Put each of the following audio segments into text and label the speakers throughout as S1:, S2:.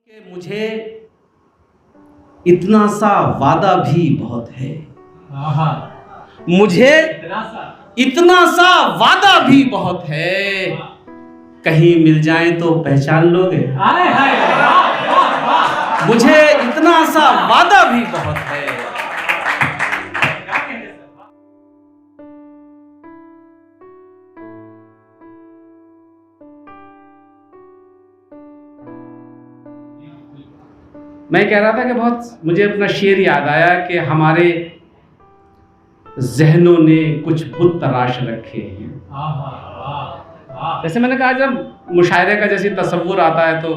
S1: कि मुझे इतना सा वादा भी बहुत है। मुझे इतना सा वादा भी बहुत है, कहीं मिल जाए तो पहचान लोगे। मुझे इतना सा वादा भी बहुत है। मैं कह रहा था कि बहुत मुझे अपना शेर याद आया कि हमारे जहनों ने कुछ बुत तराश रखे हैं। जैसे मैंने कहा, जब मुशायरे का जैसे तसव्वुर आता है तो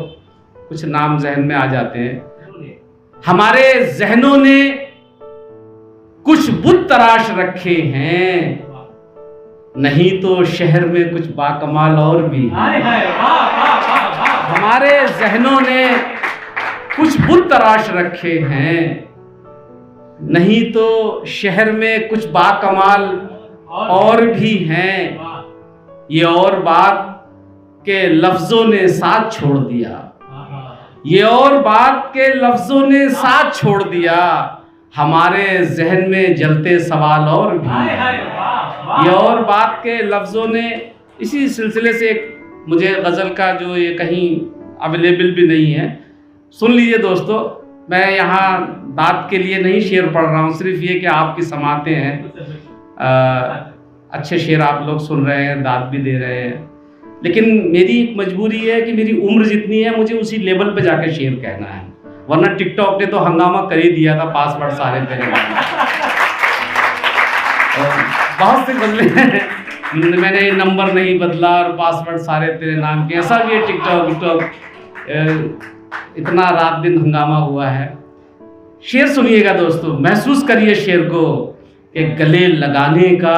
S1: कुछ नाम जहन में आ जाते हैं। हमारे जहनों ने कुछ बुत तराश रखे हैं, नहीं तो शहर में कुछ बाकमाल और भी हैं। हमारे जहनों ने कुछ बुत तराश रखे हैं, नहीं तो शहर में कुछ बाकमाल और भी हैं। ये और बात के लफ्जों ने साथ छोड़ दिया, ये और बात के लफ्जों ने साथ छोड़ दिया। हमारे जहन में जलते सवाल और भी हैं। ये और बात के लफ्जों ने, इसी सिलसिले से एक मुझे गज़ल का जो ये कहीं अवेलेबल भी नहीं है, सुन लीजिए दोस्तों। मैं यहाँ दाद के लिए नहीं शेर पढ़ रहा हूँ, सिर्फ ये कि आपकी समातें हैं, अच्छे शेर आप लोग सुन रहे हैं, दाद भी दे रहे हैं। लेकिन मेरी एक मजबूरी है कि मेरी उम्र जितनी है मुझे उसी लेवल पे जाके शेर कहना है, वरना टिकटॉक ने तो हंगामा कर ही दिया था, पासवर्ड सारे तेरे बहुत से बदले हैं। मैंने नंबर नहीं बदला और पासवर्ड सारे तेरे नाम के, ऐसा भी है टिकटॉक। इतना रात दिन हंगामा हुआ है। शेर सुनिएगा दोस्तों, महसूस करिए शेर को कि गले लगाने का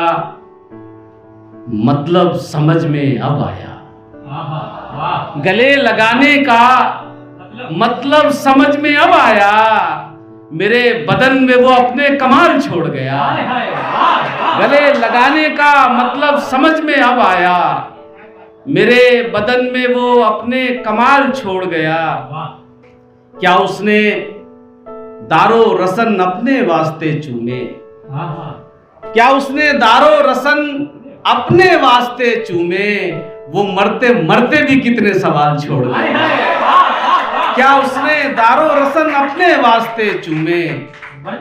S1: मतलब समझ में अब आया। गले लगाने का मतलब समझ में अब आया, मेरे बदन में वो अपने कमाल छोड़ गया। गले लगाने का मतलब समझ में अब आया, मेरे बदन में वो अपने कमाल छोड़ गया। क्या उसने दारो रसन अपने वास्ते चूमे, क्या उसने दारो रसन अपने वास्ते चूमे, वो मरते मरते भी कितने सवाल छोड़ गए। क्या उसने दारो रसन अपने वास्ते चूमे,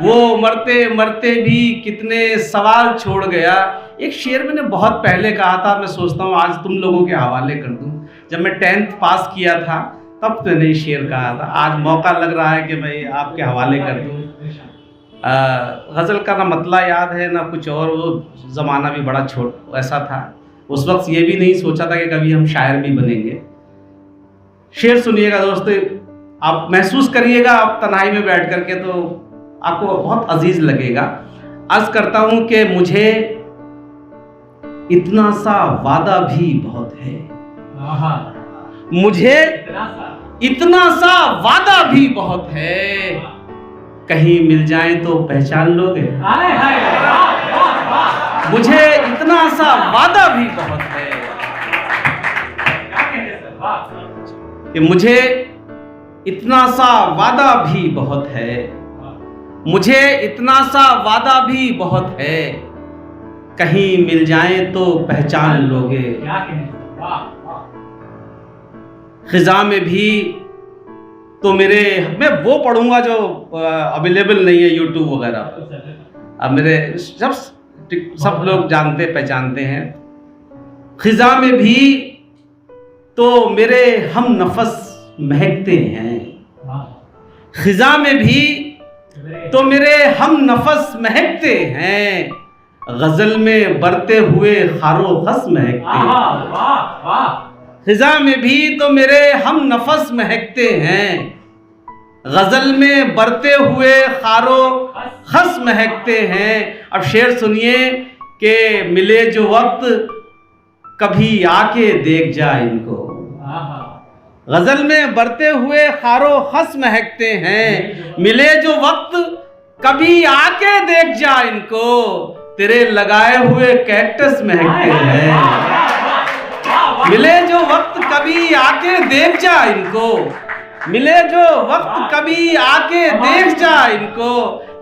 S1: वो मरते मरते भी कितने सवाल छोड़ गया। एक शेर मैंने बहुत पहले कहा था, मैं सोचता हूँ आज तुम लोगों के हवाले कर दूं। जब मैं 10th पास किया था तब मैंने ये शेर कहा था, आज मौका लग रहा है कि मैं आपके हवाले कर दूं। गज़ल का ना मतला याद है ना कुछ और, वो ज़माना भी बड़ा छोट ऐसा था। उस वक्त ये भी नहीं सोचा था कि कभी हम शायर भी बनेंगे। शेर सुनिएगा दोस्तों, आप महसूस करिएगा, आप तन्हाई में बैठ करके तो आपको बहुत अजीज लगेगा। अर्ज करता हूं कि मुझे इतना सा वादा भी बहुत है। मुझे इतना सा वादा भी बहुत है, कहीं मिल जाए तो पहचान लोगे। मुझे इतना सा वादा भी बहुत है कि मुझे इतना सा वादा भी बहुत है, मुझे इतना सा वादा भी बहुत है, कहीं मिल जाए तो पहचान लोगे। खिजा में भी तो मेरे, मैं वो पढ़ूंगा जो अवेलेबल नहीं है यूट्यूब वगैरह पर। अब मेरे सब लोग जानते पहचानते हैं। खिजा में भी तो मेरे हम नफस महकते हैं, खिजा में भी तो मेरे हम नफस महकते हैं, गजल में बरते हुए खारो खस महकते हैं। खिजा में भी तो मेरे हम नफस महकते हैं, गजल में बरते हुए खारो खस महकते हैं। अब शेर सुनिए कि मिले जो वक्त कभी आके देख जा इनको, गजल में बरते हुए खारो खस महकते हैं। मिले जो वक्त कभी आके देख जा इनको, तेरे लगाए हुए कैक्टस महकते हैं। मिले जो वक्त कभी आके देख जा इनको, मिले जो वक्त कभी आके देख जा इनको,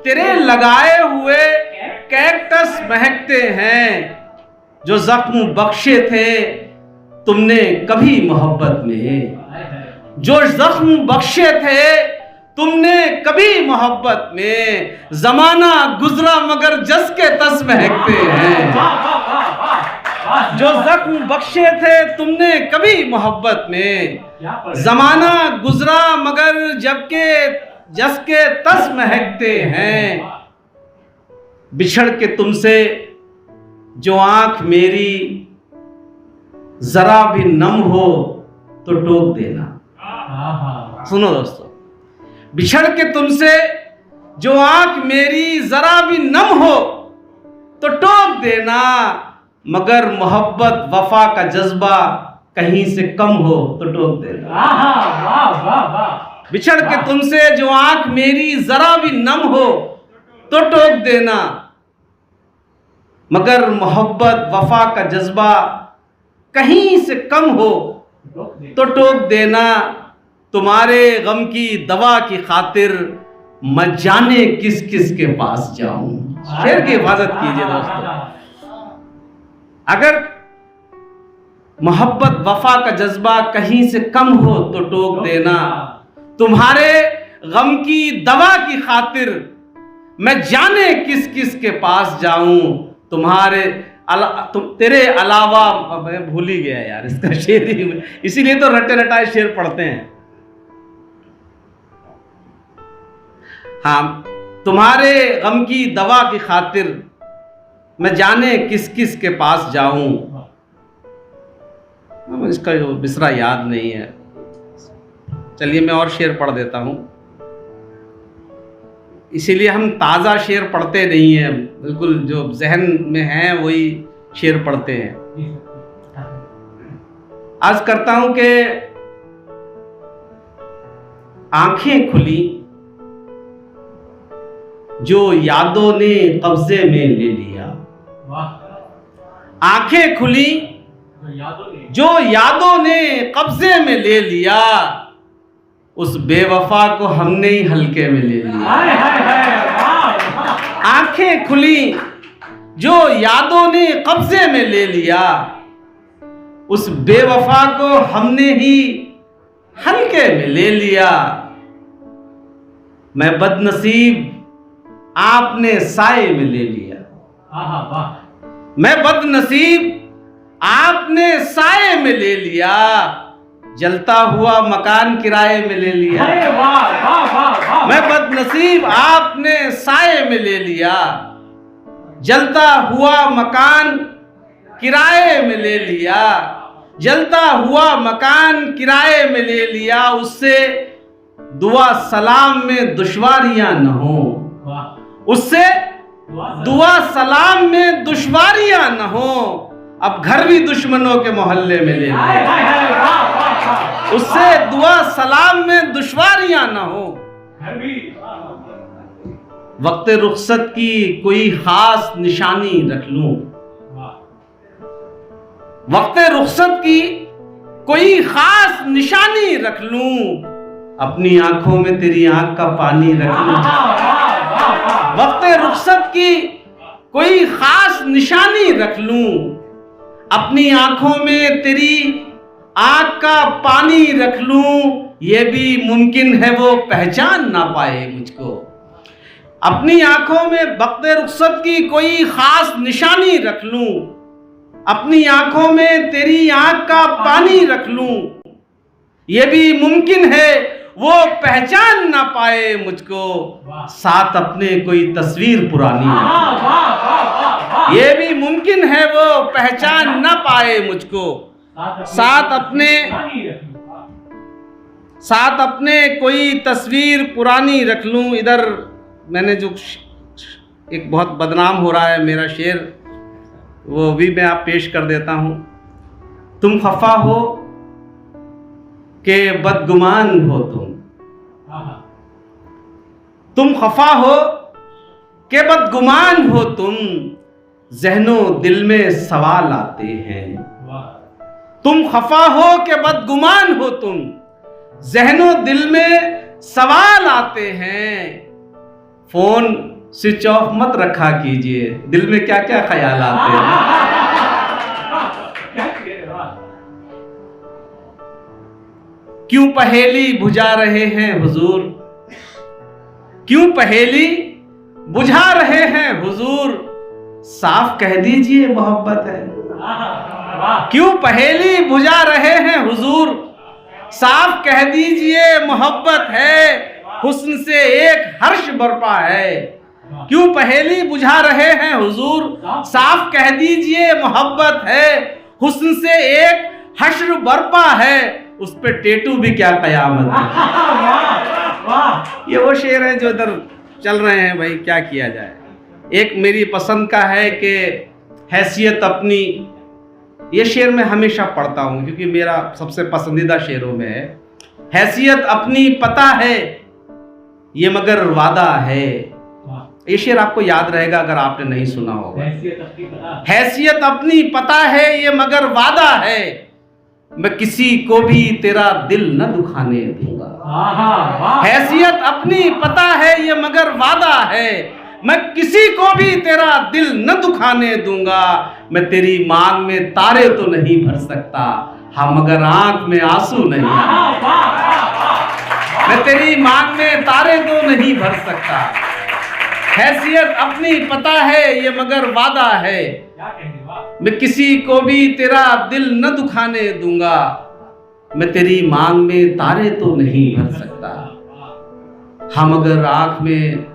S1: तेरे लगाए हुए कैक्टस महकते हैं, जो जख्म बख्शे थे तुमने कभी मोहब्बत में, जो जख्म बख्शे थे तुमने कभी मोहब्बत में, जमाना गुजरा मगर जस के तस महकते हैं, जो जख्म बख्शे थे तुमने कभी मोहब्बत में, जमाना गुजरा मगर जबके जस के तस महकते हैं, बिछड़ के तुमसे जो आंख मेरी जरा भी नम हो तो टोक देना। सुनो दोस्तों, बिछड़ के तुमसे जो आंख मेरी जरा भी नम हो तो टोक देना, मगर मोहब्बत वफा का जज्बा कहीं से कम हो तो टोक देना। बिछड़ के तुमसे जो आंख मेरी जरा भी नम हो तो टोक देना, मगर मोहब्बत वफा का जज्बा कहीं से कम हो तो टोक देना। तुम्हारे गम की दवा की खातिर मैं जाने किस किस के पास जाऊं। शेर की हिफाजत कीजिए दोस्तों। अगर मोहब्बत वफा का जज्बा कहीं से कम हो तो टोक देना, तुम्हारे गम की दवा की खातिर मैं जाने किस किस के पास जाऊं, तेरे अलावा, मैं भूल ही गया यार इसका शेर ही, इसीलिए तो रटे रटाए शेर पढ़ते हैं। हाँ, तुम्हारे गम की दवा की खातिर मैं जाने किस किस के पास जाऊं, इसका मिसरा याद नहीं है। चलिए मैं और शेर पढ़ देता हूं, इसीलिए हम ताज़ा शेर पढ़ते नहीं हैं, बिल्कुल जो जहन में है वही शेर पढ़ते हैं। आज करता हूं कि आंखें खुली जो यादों ने कब्जे में ले लिया, आंखें खुली जो यादों ने कब्जे में ले लिया, उस बेवफा को हमने ही हल्के में ले लिया। आंखें खुली जो यादों ने कब्जे में ले लिया, उस बेवफा को हमने ही हल्के में ले लिया। मैं बदनसीब आपने साए में ले लिया, मैं बदनसीब आपने साए में ले लिया, जलता हुआ मकान किराए में ले लिया। मैं बदनसीब आपने साए में ले लिया, जलता हुआ मकान किराए में ले लिया, जलता हुआ मकान किराए में ले लिया। उससे दुआ सलाम में दुश्वारियां न हो, उससे दुआ सलाम में दुश्वारियां न हो, अब घर भी दुश्मनों के मोहल्ले में ले लिया। उससे दुआ सलाम में दुश्वारियां न हो, वक्त रुखसत की कोई खास निशानी रख लूं, वक्त रुखसत की कोई खास निशानी रख लूं, अपनी आंखों में तेरी आंख का पानी रख लूं। वक्त रुखसत की कोई खास निशानी रख लूं, अपनी आंखों में तेरी आंख का पानी रख लूं, ये भी मुमकिन है वो पहचान ना पाए मुझको। अपनी आंखों में वक्त रुखसत की कोई खास निशानी रख लूं, अपनी आंखों में तेरी आंख का पानी रख लूं, ये भी मुमकिन है वो पहचान ना पाए मुझको। साथ अपने कोई तस्वीर पुरानी, ये भी मुमकिन है वो पहचान ना पाए मुझको। साथ अपने कोई तस्वीर पुरानी रख लूं। इधर मैंने जो एक बहुत बदनाम हो रहा है मेरा शेर, वो भी मैं आप पेश कर देता हूं। तुम खफा हो के बदगुमान हो तुम खफा हो के बदगुमान हो तुम, ज़हनो दिल में सवाल आते हैं। तुम खफा हो के बदगुमान हो तुम, ज़हनो दिल में सवाल आते हैं, फोन स्विच ऑफ मत रखा कीजिए, दिल में क्या क्या ख्याल आते हैं। क्यों पहेली बुझा रहे हैं हुजूर, क्यों पहेली बुझा रहे हैं हुजूर, साफ कह दीजिए मोहब्बत है। क्यों पहेली बुझा रहे हैं हुजूर, साफ कह दीजिए मोहब्बत है, हुस्न से एक हर्ष बरपा है। क्यों पहेली बुझा रहे हैं हुजूर, साफ कह दीजिए मोहब्बत है, हुस्न से एक हश्र बरपा है, उस पे टेटू भी क्या कयामत है। ये वो शेर है जो इधर चल रहे हैं भाई, क्या किया जाए। एक मेरी पसंद का है कि हैसियत अपनी, ये शेर मैं हमेशा पढ़ता हूँ क्योंकि मेरा सबसे पसंदीदा शेरों में है। हैसियत अपनी पता है ये मगर वादा है। ये शेर आपको याद रहेगा अगर आपने नहीं सुना होगा। हैसियत अपनी पता है ये मगर वादा है, मैं किसी को भी तेरा दिल न दुखाने दूंगा। हैसियत अपनी पता है ये मगर वादा है, मैं किसी को भी तेरा दिल न दुखाने दूंगा। मैं तेरी मांग में तारे तो नहीं भर सकता, हाँ मगर आंख में आंसू नहीं। मैं तेरी मांग में तारे तो नहीं भर सकता। हैसियत अपनी पता है ये मगर वादा है, मैं किसी को भी तेरा दिल न दुखाने दूंगा। मैं तेरी मांग में तारे तो नहीं भर सकता, हाँ मगर आंख में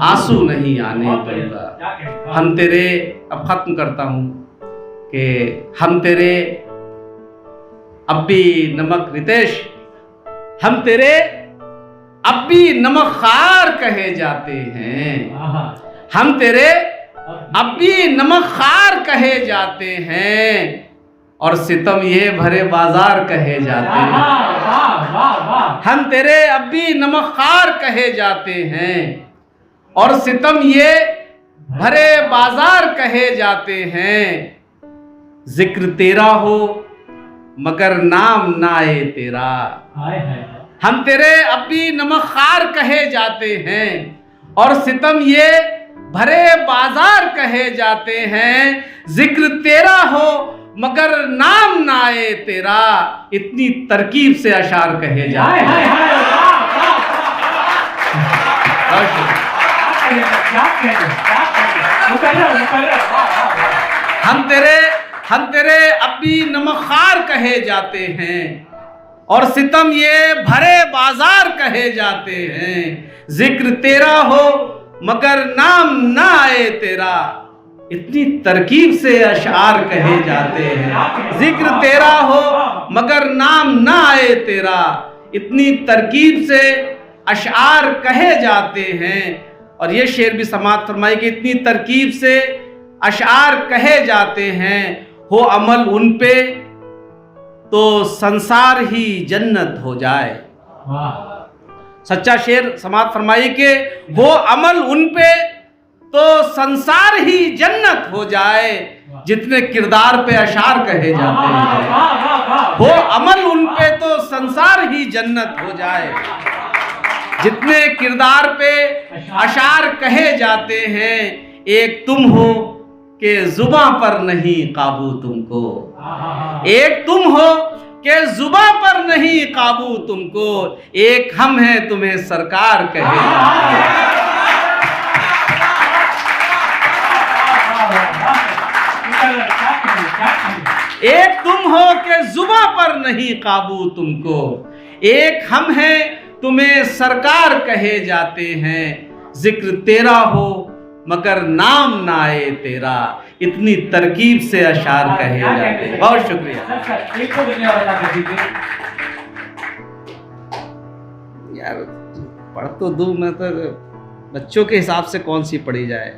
S1: आंसू नहीं आने दूंगा। हम तेरे, अब खत्म करता हूं कि हम तेरे, अब भी नमक रितेश, हम तेरे अब भी नमक खार कहे जाते हैं। हम तेरे अब भी नमक खार कहे जाते हैं, और सितम ये भरे बाजार कहे जाते हैं। हम तेरे अब भी नमक खार कहे जाते हैं, और सितम ये भरे बाजार कहे जाते हैं। जिक्र तेरा हो मगर नाम ना आए तेरा। हम तेरे अब भी नमक खार कहे जाते हैं, और सितम ये भरे बाजार कहे जाते हैं। जिक्र तेरा हो मगर नाम ना आए तेरा, इतनी तरकीब से अशार कहे जाते हैं। हम तेरे अब भी नमक खार कहे जाते हैं, और सितम ये भरे बाजार कहे जाते हैं। जिक्र तेरा हो मगर नाम ना आए तेरा, इतनी तरकीब से अशार कहे जाते हैं। जिक्र तेरा हो मगर नाम ना आए तेरा, इतनी तरकीब से अशार कहे जाते हैं। और ये शेर भी समाअत फरमाई कि इतनी तरकीब से अशार कहे जाते हैं, हो अमल उन पे तो संसार ही जन्नत हो जाए। सच्चा शेर समाअत फरमाई के हो अमल उन पे तो संसार ही जन्नत हो जाए, जितने किरदार पे अशार कहे जाते हैं। हो अमल उन पे तो संसार ही जन्नत हो जाए, जितने किरदार पे अशार कहे जाते हैं। एक तुम हो के जुबां पर नहीं काबू तुमको, एक तुम हो के जुबां पर नहीं काबू तुमको, एक हम हैं तुम्हें सरकार कहे। एक तुम हो के जुबां पर नहीं काबू तुमको, एक हम हैं तुम्हें सरकार कहे जाते हैं। जिक्र तेरा हो मगर नाम ना आए तेरा, इतनी तरकीब से अशार कहे जाते हैं। बहुत शुक्रिया यार। पढ़ तो दूं मैं, तो बच्चों के हिसाब से कौन सी पढ़ी जाए।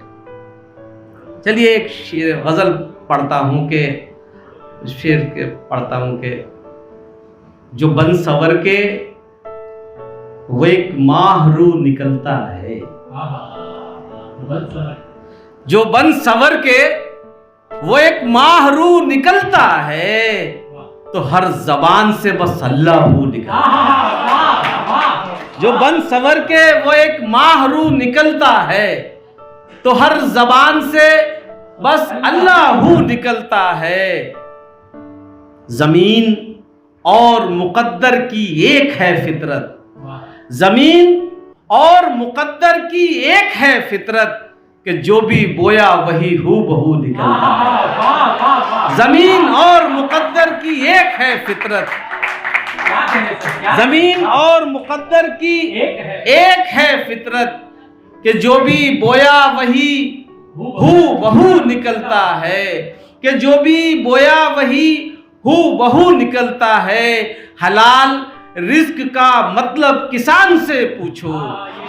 S1: चलिए एक शेर गजल पढ़ता हूं के, शेर के पढ़ता हूं के, जो बन सवर के वो एक माहरू निकलता है। जो बन सवर के वो एक माहरू निकलता है, तो हर जबान से बस अल्लाह निकलता है। जो बन सवर के वो एक माहरू निकलता है, तो हर जबान से बस अल्लाहू निकलता है। जमीन और मुकद्दर की एक है फितरत, जमीन और मुकद्दर की एक है फितरत, कि जो भी बोया वही हूबहू निकलता है। जमीन और मुकद्दर की एक है फितरत, जमीन और मुकद्दर की एक है फितरत, कि जो भी बोया वही हूबहू निकलता है, कि जो भी बोया वही हूबहू निकलता है। हलाल रिस्क का मतलब किसान से पूछो,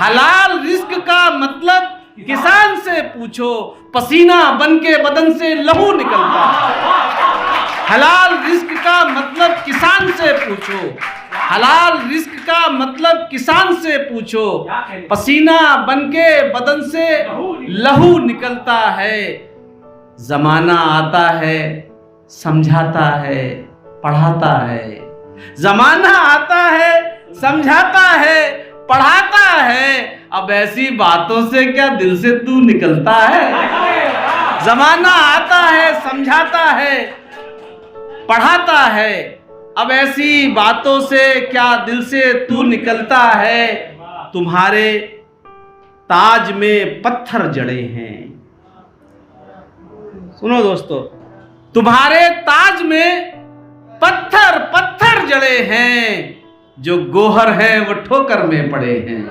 S1: हलाल रिस्क का मतलब किसान से पूछो, पसीना बन के बदन से लहू निकलता है। हलाल रिस्क का मतलब किसान से पूछो, हलाल रिस्क का मतलब किसान से पूछो, पसीना बन के बदन से लहू निकलता है। जमाना आता है, समझाता है, पढ़ाता है, जमाना आता है, समझाता है, पढ़ाता है। अब ऐसी बातों से क्या दिल से तू निकलता है? जमाना आता है, समझाता है, पढ़ाता है, अब ऐसी बातों से क्या दिल से तू निकलता है? तुम्हारे ताज में पत्थर जड़े हैं। सुनो दोस्तों, तुम्हारे ताज में पत्थर पत्थर जड़े हैं, जो गोहर है वो ठोकर में पड़े हैं।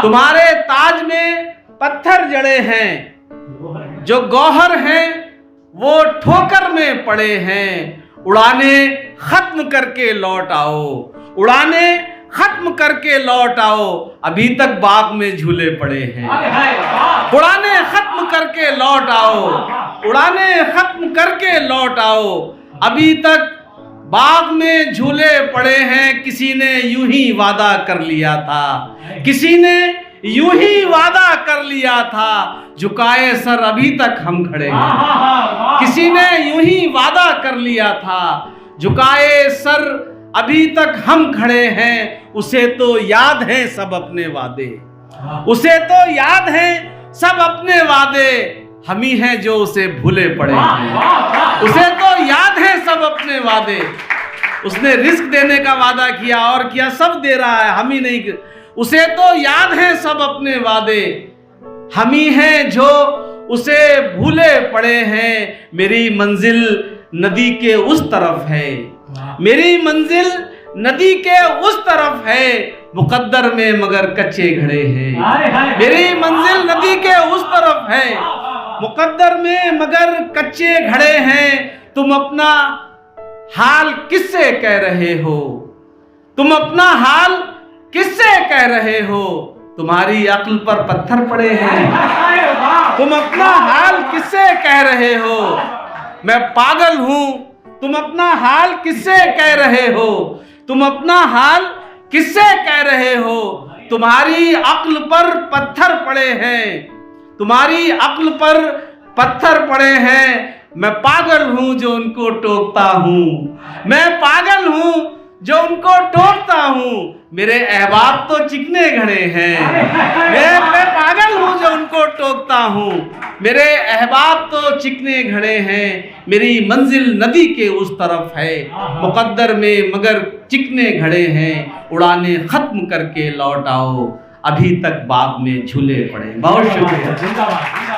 S1: तुम्हारे ताज में पत्थर जड़े हैं, जो गौहर हैं वो ठोकर में पड़े हैं। उड़ाने खत्म करके लौट आओ, उड़ाने खत्म करके लौट आओ, अभी तक बाग में झूले पड़े हैं। उड़ाने खत्म करके लौट आओ, उड़ाने खत्म करके लौट आओ, अभी तक बाग में झूले पड़े हैं। किसी ने यूं ही वादा कर लिया था, किसी ने यूं ही वादा कर लिया था, झुकाए सर अभी तक हम खड़े हैं। किसी ने यूं ही वादा कर लिया था, झुकाए सर अभी तक हम खड़े हैं। उसे तो याद है सब अपने वादे, उसे तो याद है सब अपने वादे, हम ही हैं जो उसे भूले पड़े हैं। उसे तो याद है सब अपने वादे, उसने रिस्क देने का वादा किया और किया, सब दे रहा है, हम ही नहीं। उसे तो याद है सब अपने वादे, हम ही हैं जो उसे भूले पड़े हैं। मेरी मंजिल नदी के उस तरफ है, मेरी मंजिल नदी के उस तरफ है, मुकद्दर में मगर कच्चे घड़े हैं। मेरी मंजिल नदी के उस तरफ है, मुकद्दर में मगर कच्चे घड़े हैं। तुम अपना हाल किससे कह रहे हो, तुम अपना हाल किससे कह रहे हो, तुम्हारी अक्ल पर पत्थर पड़े हैं। तुम अपना हाल किससे कह रहे हो, मैं पागल हूं, तुम अपना हाल किससे कह रहे हो, तुम अपना हाल किससे कह रहे हो। तुम्हारी अक्ल पर पत्थर पड़े हैं, तुम्हारी अक्ल पर पत्थर पड़े हैं। मैं पागल हूं जो उनको टोकता हूं, मैं पागल हूं जो उनको टोकता हूं। मेरे अहबाब तो चिकने घड़े हैं, मैं पागल हूं जो उनको टोकता हूं। मेरे अहबाब तो चिकने घड़े हैं, मेरी मंजिल नदी के उस तरफ है, मुकद्दर में मगर चिकने घड़े हैं। उड़ाने खत्म करके लौट आओ, अभी तक बाग में झूले पड़े। बहुत शुक्रिया।